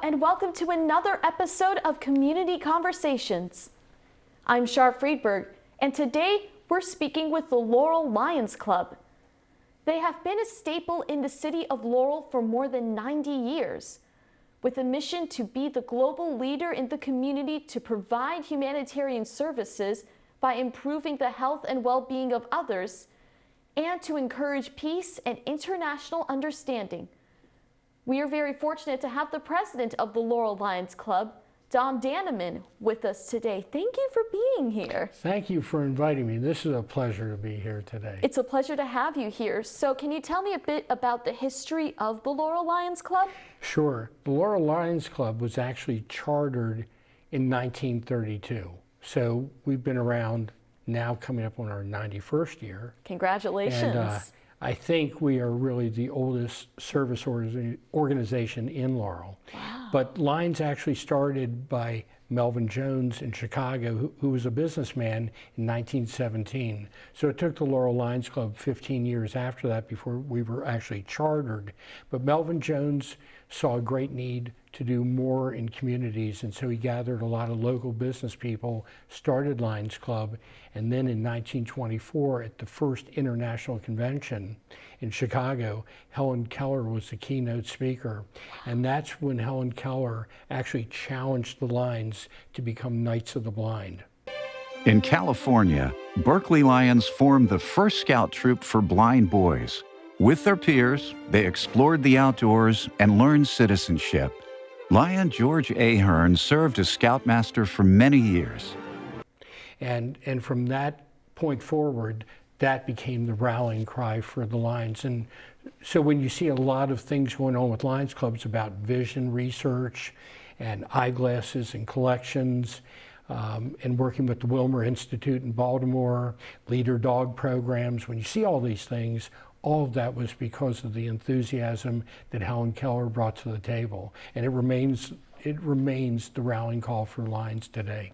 and welcome to another episode of Community Conversations. I'm Char Freedburg, and today we're speaking with the Laurel Lions Club. They have been a staple in the city of Laurel for more than 90 years, with a mission to be the global leader in the community to provide humanitarian services by improving the health and well-being of others, and to encourage peace and international understanding. We are very fortunate to have the president of the Laurel Lions Club, Danneman, with us today. Thank you for being here. Thank you for inviting me. This is a pleasure to be here today. It's a pleasure to have you here. So can you tell me a bit about the history of the Laurel Lions Club? Sure. The Laurel Lions Club was actually chartered in 1932. So we've been around now coming up on our 91st year. Congratulations. And, I think we are really the oldest service organization in Laurel. Wow. But Lions actually started by Melvin Jones in Chicago, who was a businessman in 1917. So it took the Laurel Lions Club 15 years after that before we were actually chartered. But Melvin Jones saw a great need to do more in communities, and so he gathered a lot of local business people, started Lions Club, and then in 1924 at the first international convention in Chicago, Helen Keller was the keynote speaker. And that's when Helen Keller actually challenged the Lions to become Knights of the Blind. In California, Berkeley Lions formed the first scout troop for blind boys. With their peers, they explored the outdoors and learned citizenship. Lion George Ahern served as scoutmaster for many years. And from that point forward, that became the rallying cry for the Lions. And so when you see a lot of things going on with Lions Clubs about vision research and eyeglasses and collections, and working with the Wilmer Institute in Baltimore, leader dog programs, when you see all these things, all of that was because of the enthusiasm that Helen Keller brought to the table. And it remains the rallying call for Lions today.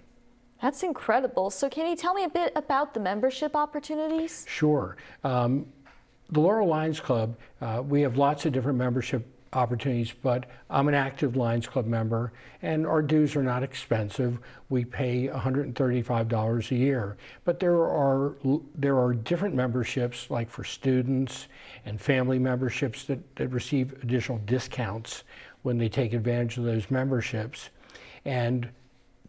That's incredible. So can you tell me a bit about the membership opportunities? Sure. The Laurel Lions Club, we have lots of different membership opportunities, but I'm an active Lions Club member, and our dues are not expensive. We pay $135 a year, but there are different memberships, like for students and family memberships that receive additional discounts when they take advantage of those memberships. And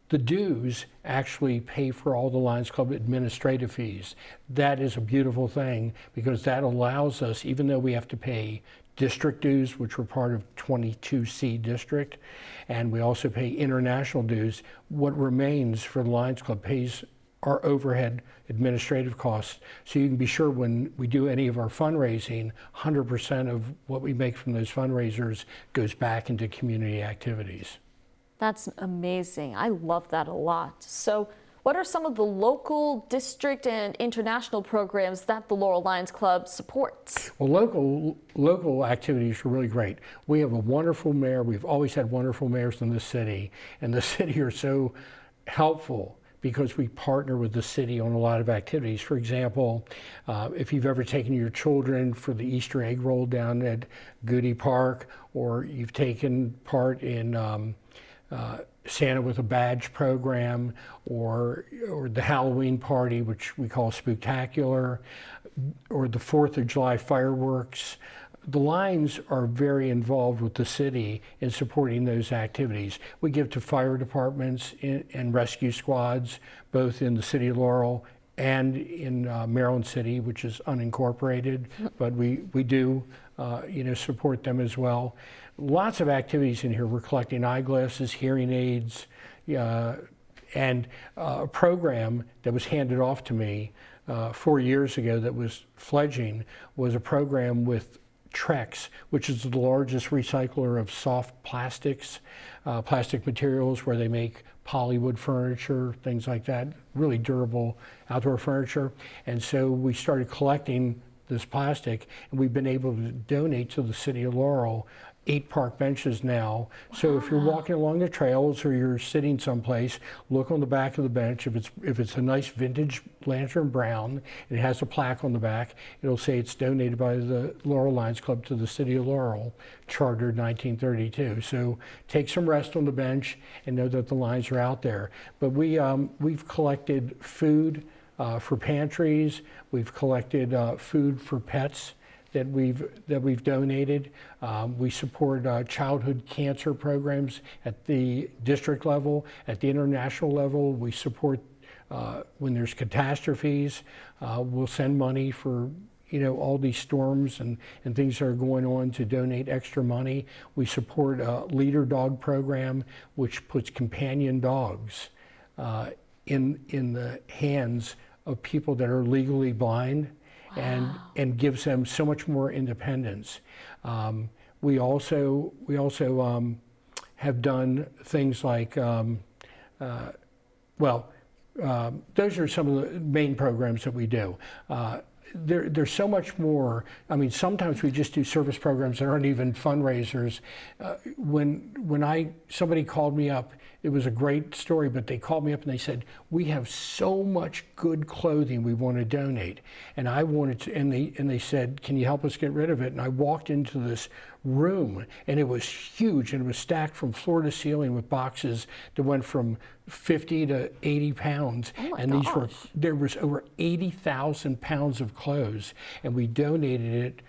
the dues actually pay for all the Lions Club administrative fees. That is a beautiful thing, because that allows us, even though we have to pay district dues, which were part of 22C district, and we also pay international dues, what remains for the Lions Club pays our overhead administrative costs. So you can be sure when we do any of our fundraising, 100% of what we make from those fundraisers goes back into community activities. That's amazing. I love that a lot. So what are some of the local, district, and international programs that the Laurel Lions Club supports? Well, local activities are really great. We have a wonderful mayor. We've always had wonderful mayors in the city, and the city are so helpful because we partner with the city on a lot of activities. For example, if you've ever taken your children for the Easter egg roll down at Goody Park, or you've taken part in Santa with a Badge program, or the Halloween party, which we call Spooktacular, or the 4th of July fireworks. The Lions are very involved with the city in supporting those activities. We give to fire departments and rescue squads, both in the city of Laurel and in Maryland City, which is unincorporated, but we do support them as well. Lots of activities in here. We're collecting eyeglasses, hearing aids, and a program that was handed off to me 4 years ago that was fledgling was a program with Trex, which is the largest recycler of soft plastics, plastic materials, where they make polywood furniture, things like that, really durable outdoor furniture. And so we started collecting this plastic, and we've been able to donate to the city of Laurel 8 park benches now. So if you're walking along the trails or you're sitting someplace, look on the back of the bench. If it's a nice vintage lantern brown and it has a plaque on the back, it'll say it's donated by the Laurel Lions Club to the city of Laurel, chartered 1932. So take some rest on the bench and know that the Lions are out there. But we've collected food for pantries. We've collected food for pets that we've donated. We support childhood cancer programs at the district level. At the international level, we support when there's catastrophes. We'll send money for all these storms and things that are going on to donate extra money. We support a leader dog program, which puts companion dogs in the hands of people that are legally blind. And gives them so much more independence. We also have done things like, those are some of the main programs that we do. There's so much more. I mean, sometimes we just do service programs that aren't even fundraisers. When somebody called me up, it was a great story, but they called me up and they said, we have so much good clothing we want to donate. And I wanted to, and they said, can you help us get rid of it? And I walked into this room and it was huge and it was stacked from floor to ceiling with boxes that went from 50 to 80 pounds. Oh my and gosh. there was over 80,000 pounds of clothes, and we donated it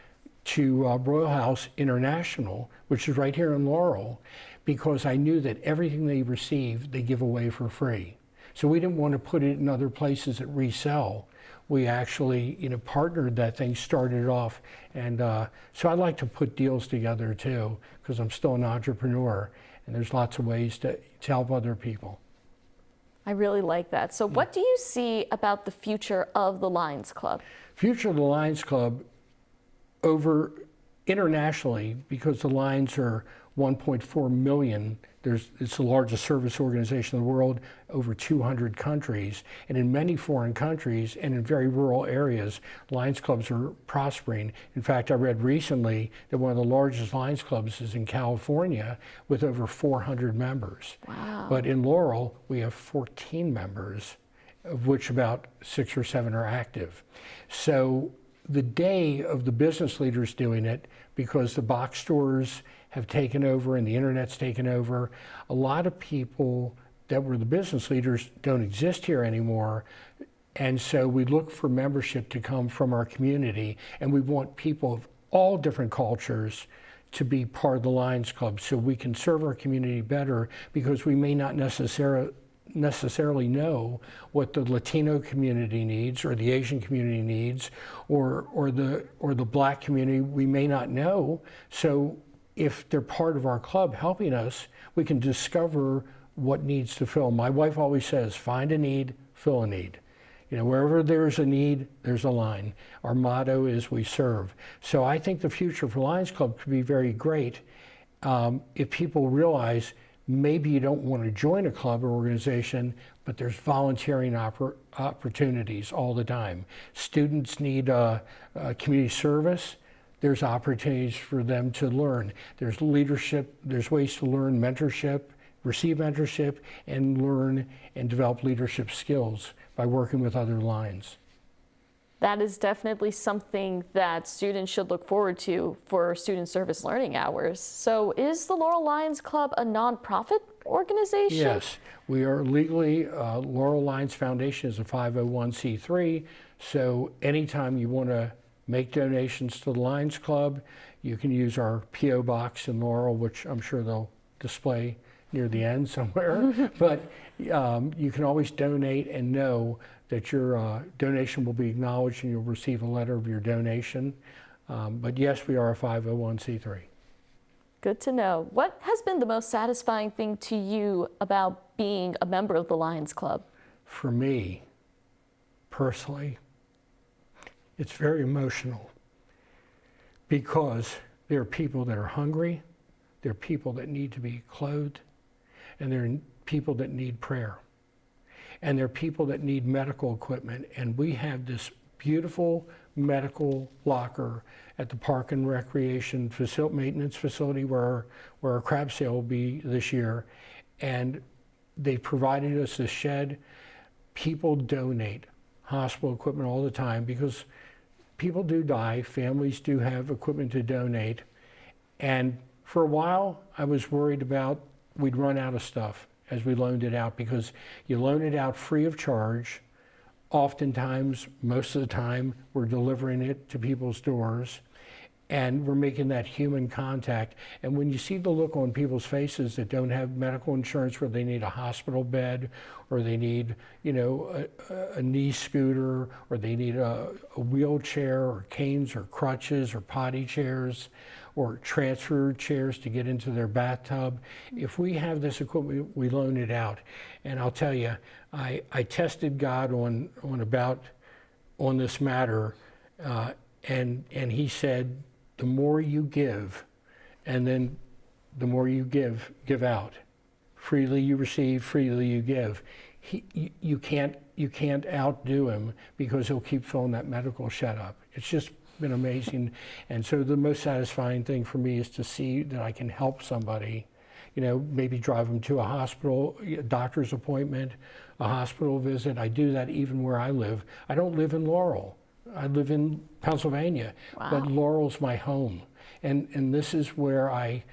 to Royal House International, which is right here in Laurel, because I knew that everything they received, they give away for free. So we didn't want to put it in other places that resell. We actually, partnered that thing, started it off. And so I like to put deals together too, because I'm still an entrepreneur, and there's lots of ways to help other people. I really like that. So what do you see about the future of the Lions Club? Future of the Lions Club over internationally, because the Lions are 1.4 million. It's the largest service organization in the world, over 200 countries. And in many foreign countries and in very rural areas, Lions Clubs are prospering. In fact, I read recently that one of the largest Lions Clubs is in California with over 400 members. Wow. But in Laurel, we have 14 members, of which about 6 or 7 are active. So the day of the business leaders doing it, because the box stores have taken over and the internet's taken over, a lot of people that were the business leaders don't exist here anymore. And so we look for membership to come from our community, and we want people of all different cultures to be part of the Lions Club so we can serve our community better, because we may not necessarily know what the Latino community needs or the Asian community needs or the Black community. We may not know. So if they're part of our club helping us, we can discover what needs to fill. My wife always says, find a need, fill a need. Wherever there's a need, there's a line. Our motto is we serve. So I think the future for Lions Club could be very great if people realize maybe you don't want to join a club or organization, but there's volunteering opportunities all the time. Students need community service. There's opportunities for them to learn. There's leadership, there's ways to learn mentorship, receive mentorship, and learn and develop leadership skills by working with other Lions. That is definitely something that students should look forward to for student service learning hours. So is the Laurel Lions Club a nonprofit organization? Yes, we are legally, Laurel Lions Foundation is a 501c3, so anytime you want to make donations to the Lions Club, you can use our P.O. box in Laurel, which I'm sure they'll display near the end somewhere. But you can always donate and know that your donation will be acknowledged and you'll receive a letter of your donation. But yes, we are a 501c3. Good to know. What has been the most satisfying thing to you about being a member of the Lions Club? For me, personally, it's very emotional, because there are people that are hungry, there are people that need to be clothed, and there are people that need prayer, and there are people that need medical equipment. And we have this beautiful medical locker at the Park and Recreation maintenance facility where our crab sale will be this year. And they provided us a shed. People donate hospital equipment all the time because people do die, families do have equipment to donate. And for a while, I was worried about we'd run out of stuff as we loaned it out, because you loan it out free of charge. Oftentimes, most of the time, we're delivering it to people's doors, and we're making that human contact. And when you see the look on people's faces that don't have medical insurance, where they need a hospital bed, or they need, a knee scooter, or they need a wheelchair, or canes, or crutches, or potty chairs, or transfer chairs to get into their bathtub. If we have this equipment, we loan it out. And I'll tell you, I tested God on this matter, and he said, the more you give, and then the more you give out. Freely you receive, freely you give. You can't outdo him, because he'll keep filling that medical shed up. It's just been amazing. And so the most satisfying thing for me is to see that I can help somebody, maybe drive them to a hospital, a doctor's appointment, a hospital visit. I do that even where I live. I don't live in Laurel. I live in Pennsylvania, but Laurel's my home. And this is where I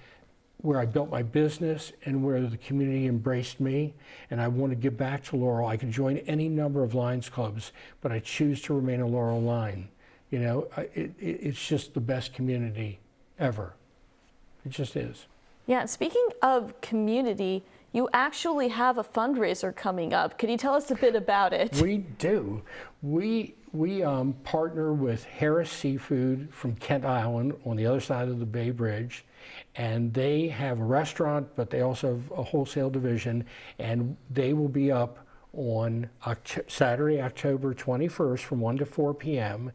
built my business and where the community embraced me. And I want to give back to Laurel. I could join any number of Lions clubs, but I choose to remain a Laurel Lion. It's just the best community ever. It just is. Yeah, speaking of community, you actually have a fundraiser coming up. Could you tell us a bit about it? We do. We partner with Harris Seafood from Kent Island on the other side of the Bay Bridge. And they have a restaurant, but they also have a wholesale division. And they will be up on Saturday, October 21st from 1 to 4 p.m.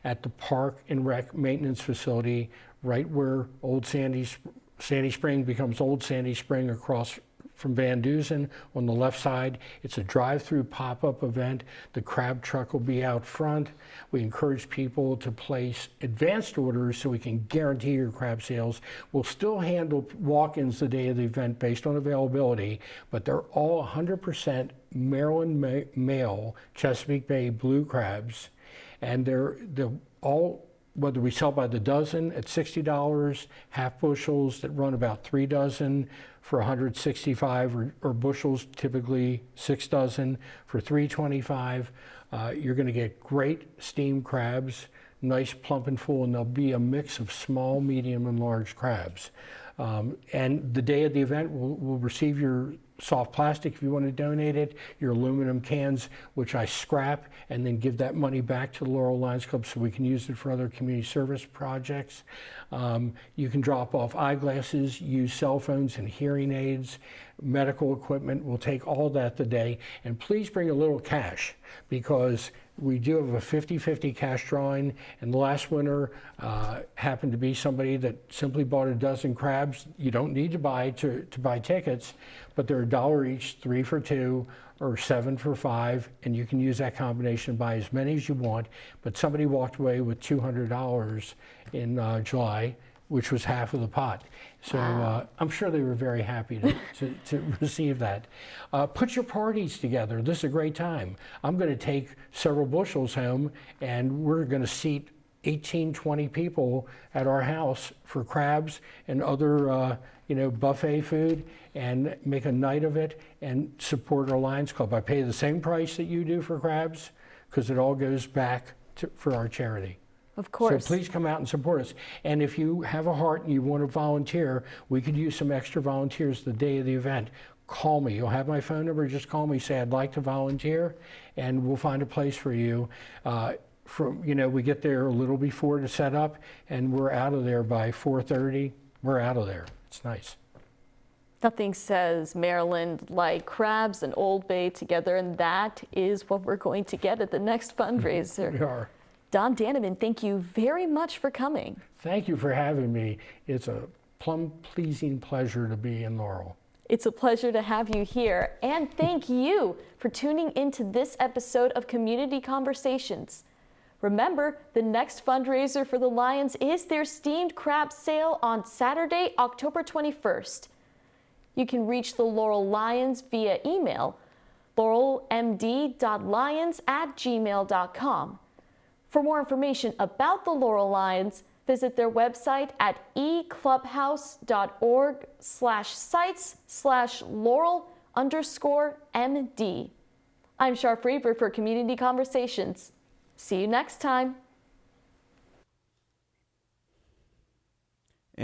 at the Park and Rec Maintenance Facility, right where Old Sandy Spring becomes Old Sandy Spring, across from Van Dusen on the left side. It's a drive-through pop-up event. The crab truck will be out front. We encourage people to place advanced orders so we can guarantee your crab sales. We'll still handle walk-ins the day of the event based on availability, but they're all 100% Maryland male Chesapeake Bay blue crabs, and they're all, whether we sell by the dozen at $60, half bushels that run about 3 dozen for $165, or bushels, typically 6 dozen for $325. You're going to get great steamed crabs, nice, plump and full, and there'll be a mix of small, medium, and large crabs. And the day of the event, we'll receive your soft plastic if you want to donate it, your aluminum cans, which I scrap and then give that money back to the Laurel Lions Club so we can use it for other community service projects. You can drop off eyeglasses, use cell phones and hearing aids, medical equipment. We'll take all that today. And please bring a little cash, because we do have a 50-50 cash drawing, and the last winner happened to be somebody that simply bought a dozen crabs. You don't need to buy tickets, but they're $1 each, 3 for 2 or 7 for 5, and you can use that combination and buy as many as you want. But somebody walked away with $200 in July, which was half of the pot. So I'm sure they were very happy to receive that. Put your parties together. This is a great time. I'm going to take several bushels home, and we're going to seat 18, 20 people at our house for crabs and other buffet food, and make a night of it and support our Lions Club. I pay the same price that you do for crabs, because it all goes back for our charity. Of course. So please come out and support us. And if you have a heart and you want to volunteer, we could use some extra volunteers the day of the event. Call me. You'll have my phone number. Just call me. Say, I'd like to volunteer, and we'll find a place for you. We get there a little before to set up, and we're out of there by 4:30. We're out of there. It's nice. Nothing says Maryland like crabs and Old Bay together, and that is what we're going to get at the next fundraiser. We are. Don Danneman, thank you very much for coming. Thank you for having me. It's a plum-pleasing pleasure to be in Laurel. It's a pleasure to have you here, and thank you for tuning into this episode of Community Conversations. Remember, the next fundraiser for the Lions is their steamed crab sale on Saturday, October 21st. You can reach the Laurel Lions via email, laurelmd.lions@gmail.com. For more information about the Laurel Lions, visit their website at eclubhouse.org/sites/Laurel_MD. I'm Char Freedburg for Community Conversations. See you next time.